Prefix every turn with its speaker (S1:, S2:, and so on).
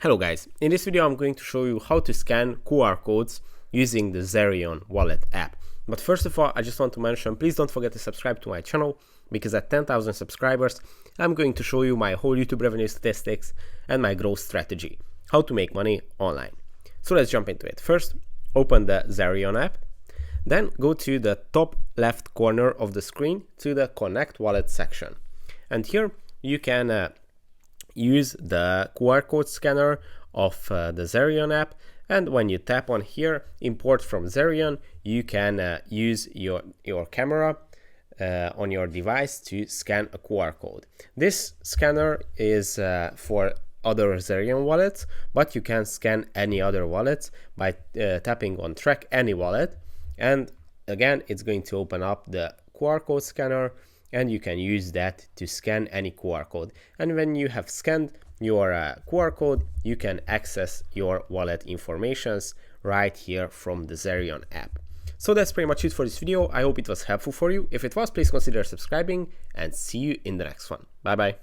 S1: Hello guys, in this video I'm going to show you how to scan QR codes using the Zerion wallet app. But first of all, I just want to mention, please don't forget to subscribe to my channel, because at 10,000 subscribers I'm going to show you my whole YouTube revenue statistics and my growth strategy, how to make money online. So let's jump into it. First, open the Zerion app, then go to the top left corner of the screen to the Connect Wallet section. And here you can use the QR code scanner of the Zerion app, and when you tap on here, import from Zerion, you can use your camera on your device to scan a QR code. This scanner is for other Zerion wallets, but you can scan any other wallets by tapping on Track Any Wallet, and again it's going to open up the QR code scanner, and you can use that to scan any QR code. And when you have scanned your QR code, you can access your wallet informations right here from the Zerion app. So that's pretty much it for this video. I hope it was helpful for you. If it was, please consider subscribing, and see you in the next one. Bye bye.